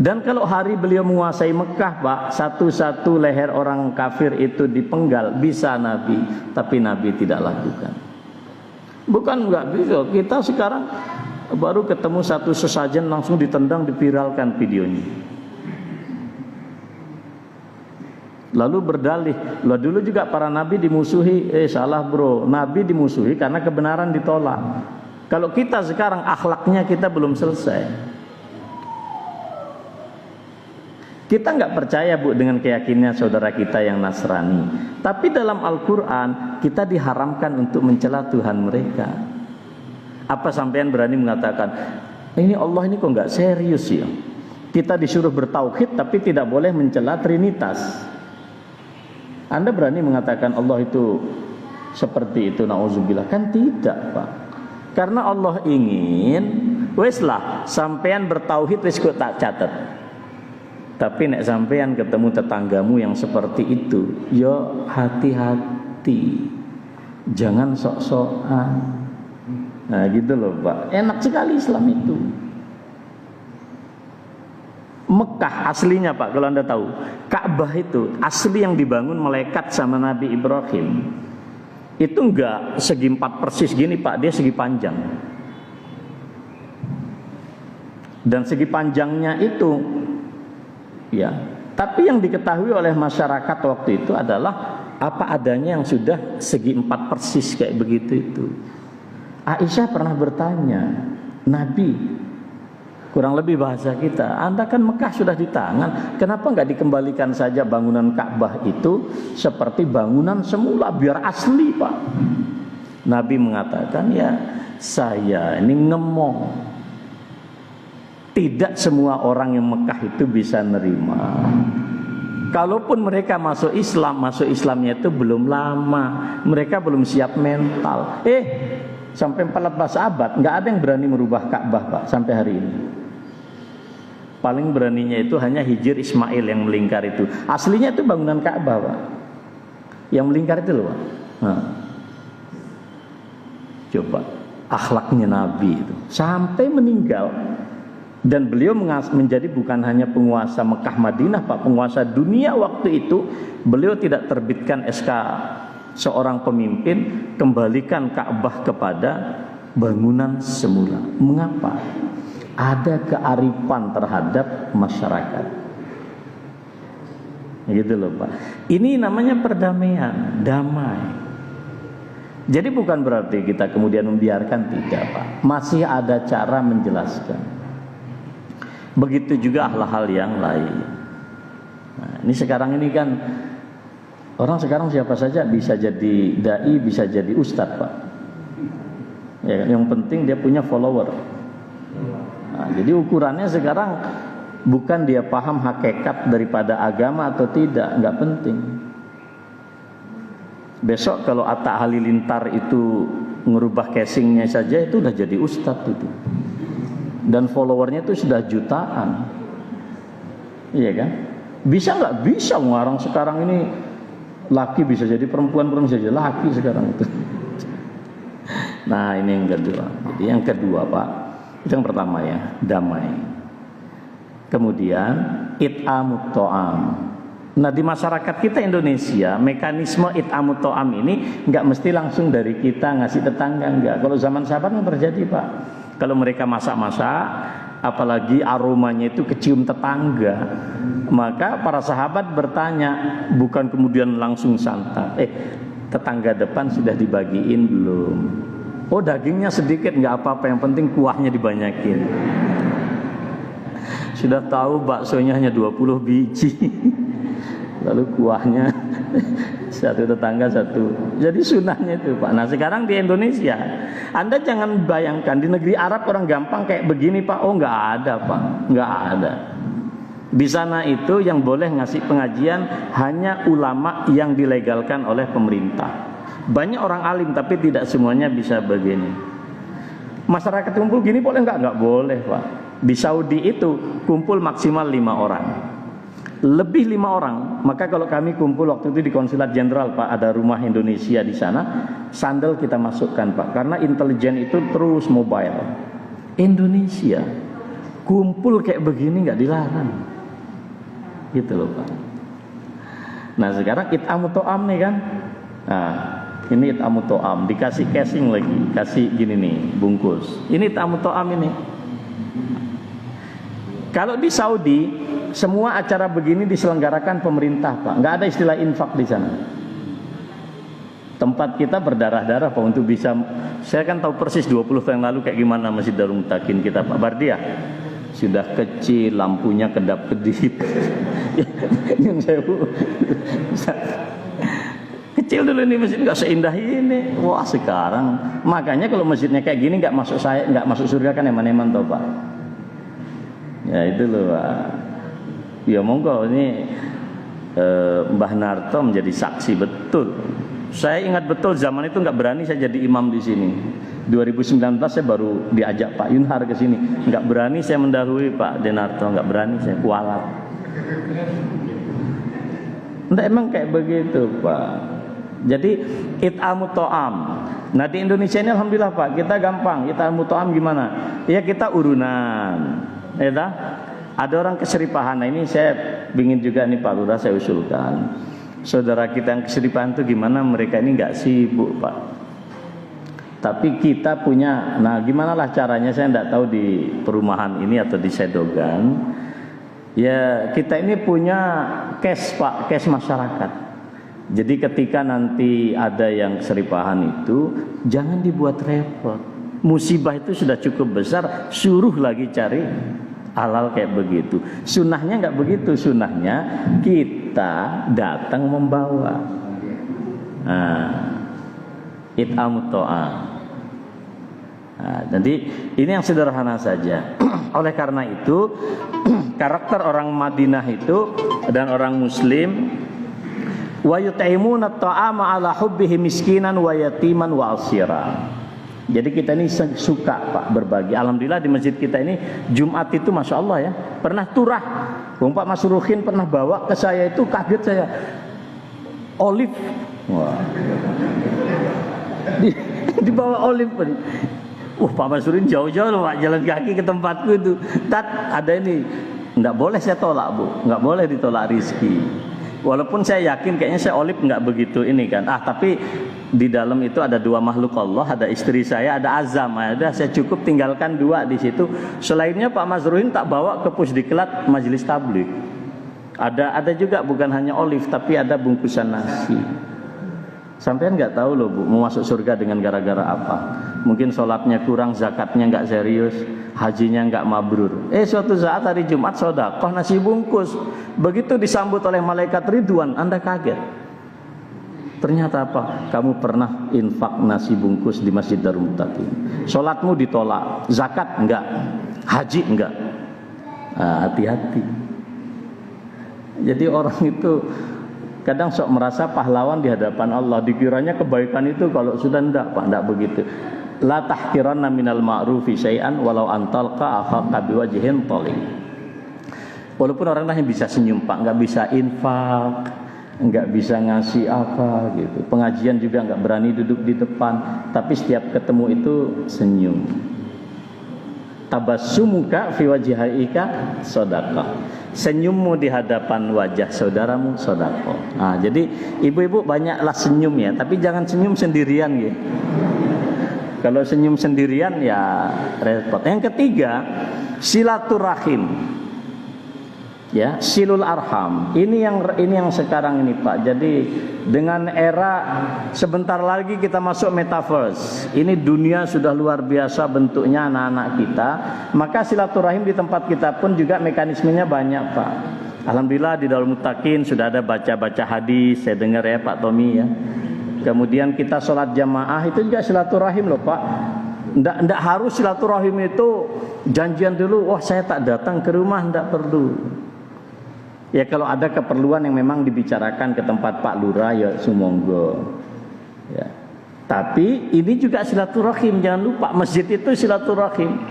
Dan kalau hari beliau menguasai Mekah Pak, satu-satu leher orang kafir itu dipenggal, bisa Nabi, tapi Nabi tidak lakukan. Bukan nggak bisa, kita sekarang baru ketemu satu sesajen langsung ditendang, diviralkan videonya. Lalu berdalih, lah dulu juga para nabi dimusuhi. Salah bro, nabi dimusuhi karena kebenaran ditolak. Kalau kita sekarang akhlaknya kita belum selesai. Kita nggak percaya Bu dengan keyakinan saudara kita yang Nasrani. Tapi dalam Al-Quran kita diharamkan untuk mencela Tuhan mereka. Apa sampean berani mengatakan, ini Allah ini kok nggak serius ya? Kita disuruh bertauhid tapi tidak boleh mencela Trinitas. Anda berani mengatakan Allah itu seperti itu, na'udzubillah? Kan tidak Pak. Karena Allah ingin, weslah sampean bertauhid wis kok tak catat. Tapi nek sampean ketemu tetanggamu yang seperti itu, yo hati-hati, jangan sok-sokan. Nah gitu loh Pak. Enak sekali Islam itu. Mekah aslinya Pak, kalau Anda tahu, Ka'bah itu asli yang dibangun malaikat sama Nabi Ibrahim. Itu enggak segi 4 persis gini Pak, dia segi panjang. Dan segi panjangnya itu ya, tapi yang diketahui oleh masyarakat waktu itu adalah apa adanya yang sudah segi 4 persis kayak begitu itu. Aisyah pernah bertanya, Nabi, Kurang lebih bahasa kita, Anda kan Mekah sudah di tangan, kenapa nggak dikembalikan saja bangunan Ka'bah itu seperti bangunan semula biar asli, Pak? Nabi mengatakan, ya saya ini ngemong. Tidak semua orang yang Mekah itu bisa nerima. Kalaupun mereka masuk Islamnya itu belum lama, mereka belum siap mental. Sampai 14 abad nggak ada yang berani merubah Ka'bah, Pak, sampai hari ini. Paling beraninya itu hanya Hijr Ismail yang melingkar itu. Aslinya itu bangunan Ka'bah, Pak. Yang melingkar itu loh, Pak. Nah. Coba akhlaknya Nabi itu sampai meninggal. Dan beliau menjadi bukan hanya penguasa Mekah Madinah, Pak, penguasa dunia waktu itu. Beliau tidak terbitkan SK seorang pemimpin kembalikan Ka'bah kepada bangunan semula. Mengapa? Ada kearifan terhadap masyarakat. Gitu loh, Pak. Ini namanya perdamaian, damai. Jadi bukan berarti kita kemudian membiarkan, tidak, Pak. Masih ada cara menjelaskan. Begitu juga hal-hal yang lain. Nah, ini sekarang ini kan orang sekarang siapa saja bisa jadi dai, bisa jadi ustadz, Pak. Ya, yang penting dia punya follower. Nah, jadi ukurannya sekarang bukan dia paham hakikat daripada agama atau tidak, nggak penting. Besok kalau Atta Halilintar itu ngerubah casingnya saja itu udah jadi ustadz itu. Dan followernya itu sudah jutaan. Iya kan? Bisa nggak? Bisa. Orang sekarang ini laki bisa jadi perempuan, perempuan bisa jadi laki sekarang itu. Nah, ini yang kedua. Jadi yang kedua, Pak, itu yang pertama ya, damai. Kemudian it'amut ta'am. Nah, di masyarakat kita Indonesia, mekanisme it'amut ta'am ini nggak mesti langsung dari kita ngasih tetangga, enggak. Kalau zaman sahabat kan terjadi, Pak. Kalau mereka masak-masak, apalagi aromanya itu kecium tetangga, maka para sahabat bertanya, bukan kemudian langsung santap. Tetangga depan sudah dibagiin belum? Oh, dagingnya sedikit, nggak apa-apa, yang penting kuahnya dibanyakin. Sudah tahu baksonya hanya 20 biji, lalu kuahnya satu tetangga satu. Jadi sunahnya itu, Pak. Nah, sekarang di Indonesia, Anda jangan bayangkan di negeri Arab orang gampang kayak begini, Pak. Oh, nggak ada, Pak, nggak ada. Di sana itu yang boleh ngasih pengajian hanya ulama yang dilegalkan oleh pemerintah. Banyak orang alim tapi tidak semuanya bisa begini. Masyarakat kumpul gini boleh nggak? Nggak boleh, Pak. Di Saudi itu kumpul maksimal 5 orang. Lebih 5 orang. Maka kalau kami kumpul waktu itu di Konsulat Jenderal, Pak, ada rumah Indonesia di sana, sandal kita masukkan, Pak, karena intelijen itu terus mobile. Indonesia kumpul kayak begini nggak dilarang. Gitu loh, Pak. Nah, sekarang it'amut ta'am nih kan. Nah, ini it'amut ta'am, dikasih casing lagi, kasih gini nih, bungkus. Ini it'amut ta'am ini. Kalau di Saudi, semua acara begini diselenggarakan pemerintah, Pak. Nggak ada istilah infak di sana. Tempat kita berdarah-darah, Pak, untuk bisa. Saya kan tahu persis 20 tahun lalu kayak gimana Masjid Darul Mutakin kita, Pak Bardia. Sudah kecil, lampunya kedap-kedip. Yang saya kecil dulu ini masjid, nggak seindah ini. Wah, sekarang makanya kalau masjidnya kayak gini nggak masuk surga kan eman-eman toh, Pak. Ya itu loh, Pak. Ya monggo ini Mbah Narto menjadi saksi betul. Saya ingat betul zaman itu nggak berani saya jadi imam di sini. 2019 saya baru diajak Pak Yunhar ke sini. Nggak berani saya mendahului Pak Denarto, nggak berani saya kualat. Nggak, emang kayak begitu, Pak. Jadi it'amut ta'am. Nah, di Indonesia ini alhamdulillah, Pak, kita gampang. It'amut ta'am gimana? Ya kita urunan. Ya, ada orang keseripahan. Nah, ini saya ingin juga nih Pak Lurah saya usulkan. Saudara kita yang keseripahan itu gimana? Mereka ini nggak sibuk, Pak. Tapi kita punya, nah gimana lah caranya, saya tidak tahu di perumahan ini atau di Sedogan. Ya kita ini punya cash, Pak, cash masyarakat. Jadi ketika nanti ada yang keseripahan itu, jangan dibuat repot. Musibah itu sudah cukup besar, suruh lagi cari halal kayak begitu. Sunnahnya nggak begitu, sunnahnya kita datang membawa. It'amut ta'am. Jadi ini yang sederhana saja. Oleh karena itu karakter orang Madinah itu dan orang Muslim, wa yut'imuna at-ta'ama ala hubbihi miskinan wa yatiman wa asira. Jadi kita ini suka Pak berbagi. Alhamdulillah di masjid kita ini Jumat itu Masya Allah ya, pernah turah. Pak Masruhin pernah bawa ke saya, itu kaget saya, olive. Wah. Dibawa olive. Pak Masruhin jauh-jauh loh Pak, jalan kaki ke tempatku itu. Ada ini, nggak boleh saya tolak Bu, nggak boleh ditolak rizki. Walaupun saya yakin kayaknya saya olive nggak begitu ini kan. Tapi di dalam itu ada dua makhluk Allah, ada istri saya, ada Azam. Ada saya cukup tinggalkan dua di situ. Selainnya Pak Masruhin tak bawa ke Pusdiklat Majelis Tabligh. Ada juga bukan hanya olive, tapi ada bungkusan nasi. Sampean nggak tahu loh Bu, mau masuk surga dengan gara-gara apa? Mungkin sholatnya kurang, zakatnya nggak serius, hajinya nggak mabrur. Suatu saat hari Jumat sedekah nasi bungkus. Begitu disambut oleh malaikat Ridwan, Anda kaget. Ternyata apa? Kamu pernah infak nasi bungkus di Masjid Darul Muttaqin. Sholatmu ditolak, zakat enggak, haji enggak. Hati-hati. Jadi orang itu kadang sok merasa pahlawan di hadapan Allah. Dikiranya kebaikan itu kalau sudah enggak Pak, enggak begitu. La tahqiranna minal ma'rufi syai'an walau antalqa akhaka biwajhin thaliq. Walaupun orang lain bisa senyum Pak, enggak bisa infak, enggak bisa ngasih apa gitu. Pengajian juga enggak berani duduk di depan, tapi setiap ketemu itu senyum. Tabassumuka fi wajhika shadaqah. Senyummu di hadapan wajah saudaramu sedekah. Jadi ibu-ibu banyaklah senyum ya, tapi jangan senyum sendirian ya. Kalau senyum sendirian ya repot. Yang ketiga, silaturahim. Ya, silul arham. Ini yang sekarang ini Pak. Jadi dengan era sebentar lagi kita masuk metaverse. Ini dunia sudah luar biasa bentuknya anak-anak kita. Maka silaturahim di tempat kita pun juga mekanismenya banyak Pak. Alhamdulillah di Darul Muttaqin sudah ada baca-baca hadis. Saya dengar ya Pak Tommy ya. Kemudian kita sholat jamaah itu juga silaturahim loh Pak. Nggak harus silaturahim itu janjian dulu. Wah saya tak datang ke rumah, nggak perlu. Ya kalau ada keperluan yang memang dibicarakan ke tempat Pak Lurah ya sumonggo. Ya. Tapi ini juga silaturahim, jangan lupa masjid itu silaturahim.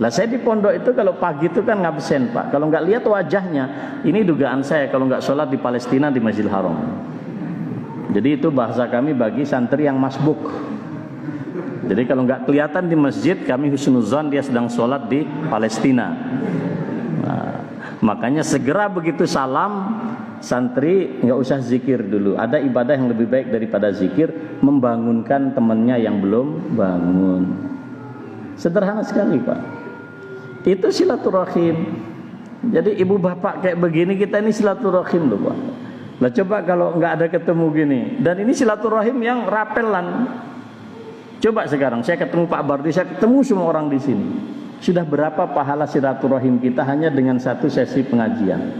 Lah saya di pondok itu kalau pagi itu kan ngabsen Pak. Kalau nggak lihat wajahnya, ini dugaan saya kalau nggak sholat di Palestina di Masjidil Haram. Jadi itu bahasa kami bagi santri yang masbuk. Jadi kalau nggak kelihatan di masjid, kami husnuzan dia sedang sholat di Palestina. Makanya segera begitu salam santri nggak usah zikir dulu. Ada ibadah yang lebih baik daripada zikir, membangunkan temannya yang belum bangun. Sederhana sekali Pak. Itu silaturahim. Jadi ibu bapak kayak begini kita ini silaturahim loh Pak. Lah coba kalau nggak ada ketemu gini. Dan ini silaturahim yang rapelan. Coba sekarang saya ketemu Pak Bardi, saya ketemu semua orang di sini. Sudah berapa pahala silaturahim kita hanya dengan satu sesi pengajian.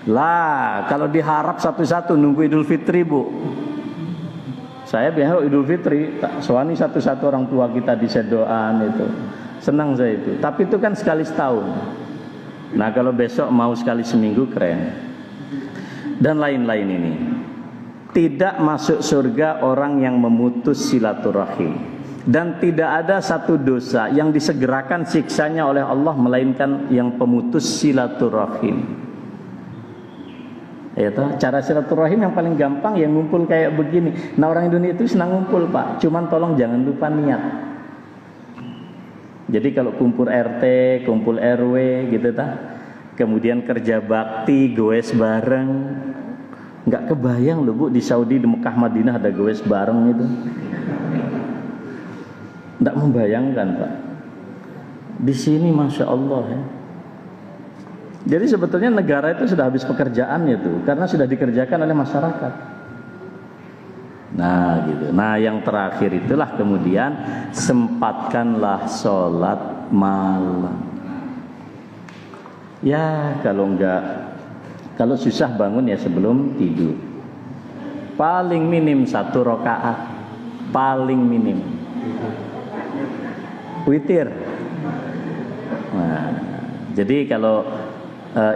Lah kalau diharap satu-satu nunggu Idul Fitri Bu. Saya biasa Idul Fitri tak soani satu-satu orang tua kita di sedoan itu. Senang saya itu. Tapi itu kan sekali setahun. Nah kalau besok mau sekali seminggu keren. Dan lain-lain ini. Tidak masuk surga orang yang memutus silaturahim. Dan tidak ada satu dosa yang disegerakan siksanya oleh Allah melainkan yang pemutus silaturahim. Ya toh, cara silaturahim yang paling gampang yang ngumpul kayak begini. Nah orang Indonesia itu senang ngumpul Pak. Cuman tolong jangan lupa niat. Jadi kalau kumpul RT, kumpul RW gitu ta. Kemudian kerja bakti, goes bareng. Nggak kebayang loh Bu di Saudi, di Mekah, Madinah ada goes bareng itu. Tidak membayangkan Pak. Di sini Masya Allah ya. Jadi sebetulnya negara itu sudah habis pekerjaannya tuh, karena sudah dikerjakan oleh masyarakat. Nah gitu. Nah yang terakhir itulah kemudian sempatkanlah sholat malam. Ya kalau susah bangun ya sebelum tidur. Paling minim 1 rakaat, paling minim. Witir. Nah, jadi kalau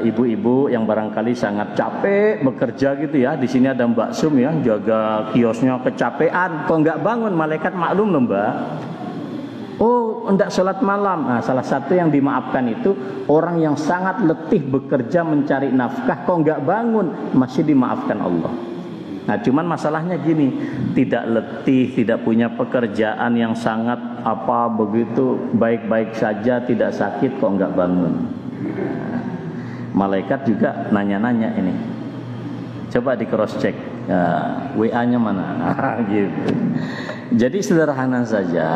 ibu-ibu yang barangkali sangat capek bekerja gitu ya, di sini ada Mbak Sum ya, jaga kiosnya kecapean, kok nggak bangun, malaikat maklum loh Mbak. Oh, hendak sholat malam. Nah, salah satu yang dimaafkan itu orang yang sangat letih bekerja mencari nafkah, kok nggak bangun, masih dimaafkan Allah. Nah, cuman masalahnya gini, tidak letih, tidak punya pekerjaan yang sangat begitu baik-baik saja, tidak sakit, kok nggak bangun. Nah, malaikat juga nanya-nanya ini. Coba di cross check, WA-nya mana? Gitu. Jadi sederhana saja.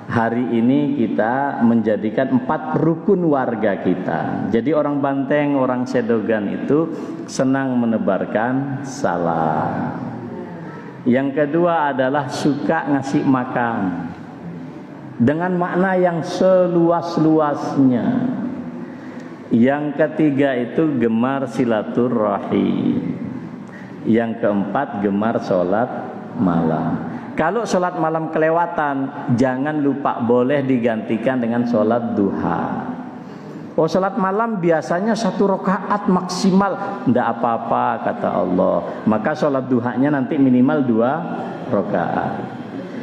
Hari ini kita menjadikan 4 rukun warga kita. Jadi orang Banteng, orang Sedogan itu senang menebarkan salam. Yang kedua adalah suka ngasih makan dengan makna yang seluas-luasnya. Yang ketiga itu gemar silaturahim. Yang keempat gemar sholat malam. Kalau sholat malam kelewatan, jangan lupa boleh digantikan dengan sholat duha. Oh, sholat malam biasanya 1 rakaat maksimal, tidak apa-apa kata Allah. Maka sholat duhanya nanti minimal 2 rakaat.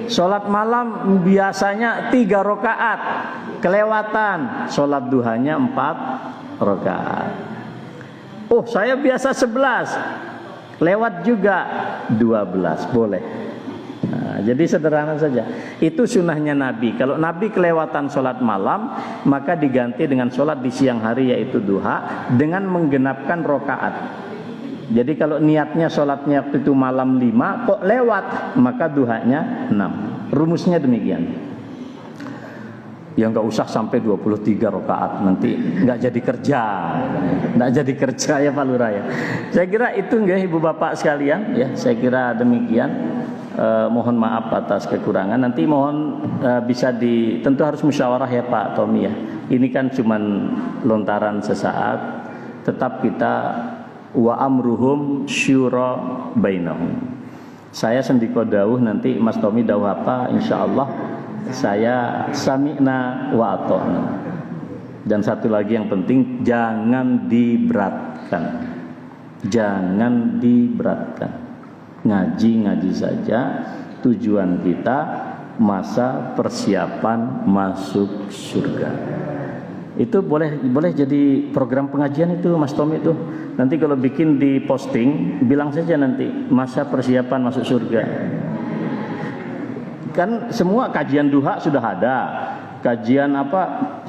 Sholat malam biasanya 3 rakaat, kelewatan, sholat duhanya 4 rakaat. Oh, saya biasa 11, lewat juga 12, boleh. Nah, jadi sederhana saja. Itu sunnahnya Nabi. Kalau Nabi kelewatan sholat malam, maka diganti dengan sholat di siang hari yaitu duha dengan menggenapkan rokaat. Jadi kalau niatnya sholatnya waktu itu malam 5, kok lewat, maka duhanya 6. Rumusnya demikian. Ya nggak usah sampai 23 rakaat, nanti nggak jadi kerja ya Pak Lurah ya. Saya kira itu nggak Ibu Bapak sekalian ya. Saya kira demikian. Mohon maaf atas kekurangan. Nanti mohon bisa tentu harus musyawarah ya Pak Tommy ya. Ini kan cuman lontaran sesaat. Tetap kita wa amruhum syura bainahum. Saya sendiko dawuh, nanti Mas Tommy dawuh apa, insyaallah saya sami'na wa ata'na. Dan satu lagi yang penting, jangan diberatkan. Jangan diberatkan. Ngaji saja, tujuan kita masa persiapan masuk surga. Itu boleh jadi program pengajian itu Mas Tommy itu. Nanti kalau bikin di posting, bilang saja nanti masa persiapan masuk surga. Kan semua kajian duha sudah ada, kajian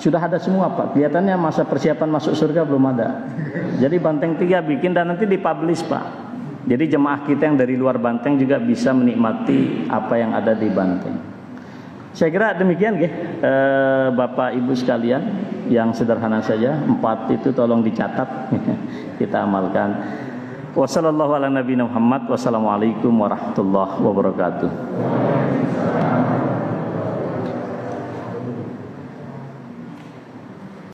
sudah ada semua Pak. Kelihatannya masa persiapan masuk surga belum ada. Jadi Banteng 3 bikin dan nanti dipublish Pak. Jadi jemaah kita yang dari luar Banteng juga bisa menikmati apa yang ada di Banteng. Saya kira demikian Bapak Ibu sekalian, yang sederhana saja. 4 itu tolong dicatat, kita amalkan. Wassallallahu ala nabiyina Muhammad. Wassalamualaikum warahmatullahi wabarakatuh.